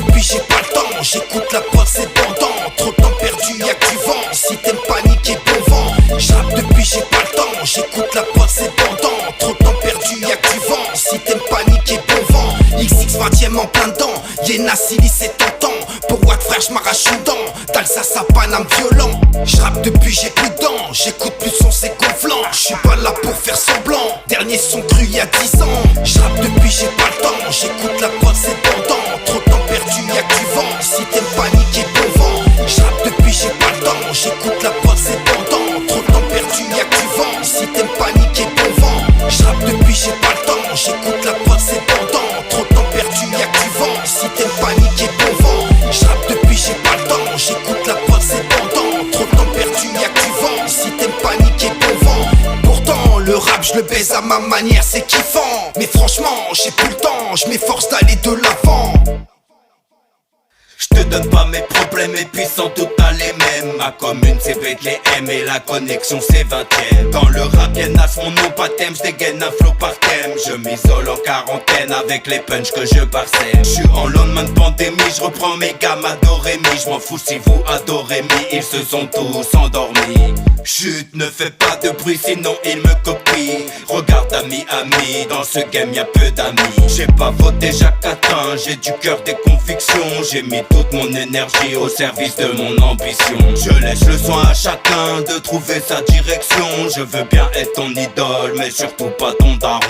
depuis j'ai pas le temps, j'écoute la prod c'est bandant. Trop de temps perdu y'a que du vent, si t'aimes paniquer bon vent. J'rappe depuis j'ai pas le temps, j'écoute la prod c'est bandant. Trop de temps perdu y'a que du vent, si t'aimes paniquer bon vent. XX 20ème en plein dedans, Yéna Silly c'est tentant. Pour Watt frère j'm'arrache une dent, d'Alsace à Paname violent. J'rappe depuis j'ai plus de dents, j'écoute plus de son c'est gonflant. J'suis pas là pour faire semblant, dernier son cru y'a 10 ans. J'rappe depuis j'ai pas le temps, j'écoute la prod c'est bandant. Trop de temps perdu y'a que du vent, si t'aimes paniquer bon vent. J'rappe depuis j'ai pas le temps, j'écoute la prod c'est bandant. Trop de temps perdu y'a que du vent, si t'aimes paniquer bon vent. J'rappe depuis j'ai pas le temps, j'écoute la prod c'est bandant. Trop de temps perdu y'a que du vent, si t'aimes paniquer bon vent. J'rappe depuis j'ai pas le temps, j'écoute la prod c'est bandant. Trop de temps perdu y'a que du vent, si t'aimes paniquer bon vent. Pourtant le rap je le baise à ma manière c'est kiffant. Mais franchement j'ai plus le temps, je m'efforce d'aller de l'avant. Je te donne pas mes problèmes et puis sans doute t'as les mêmes. Ma commune c'est VTM et la connexion c'est 20ème. Dans le rap Yenas mon nom pas thème, j'dégaine un flow par thème. Je m'isole en quarantaine avec les punchs que je parsème. J'suis en lendemain de pandémie, j'reprends mes gammes adorémi. J'm'en fous si vous adorez mi, ils se sont tous endormis. Chut, ne fais pas de bruit sinon ils me copient. Regarde ami, dans ce game y'a peu d'amis. J'ai pas voté Jacques Attin, j'ai du cœur des convictions. J'ai mis toute mon énergie au service de mon ambition. Je laisse le soin à chacun de trouver sa direction. Je veux bien être ton idole mais surtout pas ton daron.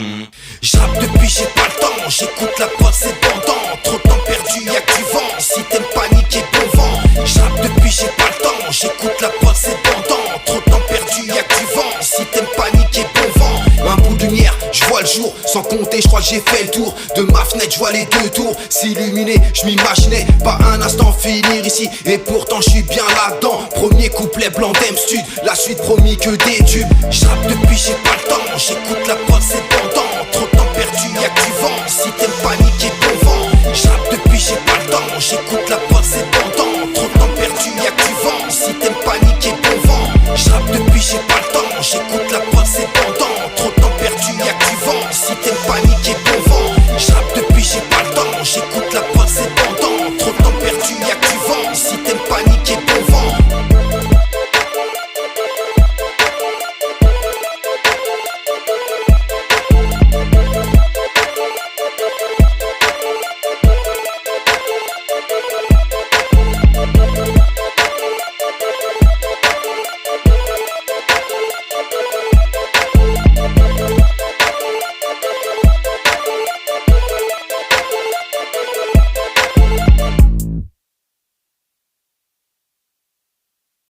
J'rappe depuis j'ai pas le temps, j'écoute la prod c'est bandant. Trop de temps perdu y'a que du vent, si t'aimes paniquer bon vent. J'rappe depuis j'ai pas le temps, j'écoute la prod c'est bandant. Trop de temps perdu y'a que du vent, si t'aimes paniquer bon vent. Un bout de lumière, j'vois le jour, sans compter j'crois que j'ai fait le tour. De ma fenêtre j'vois les deux tours s'illuminer, j'm'imaginais pas un instant finir ici. Et pourtant j'suis bien là-dedans. Premier couplet blanc Stud, la suite promis que des tubes. J'rappe depuis j'ai pas le temps, j'écoute la prod c'est bandant. Trop de temps perdu y'a que du vent, si t'aimes paniquer bon vent. J'rappe depuis j'ai pas le temps, j'écoute la prod c'est bandant. Trop de temps perdu y'a que du vent, si t'aimes paniquer bon vent. J'rappe depuis j'ai pas le temps, j'écoute la prod c'est bandant. Trop de temps perdu y'a que du vent, si t'aimes paniquer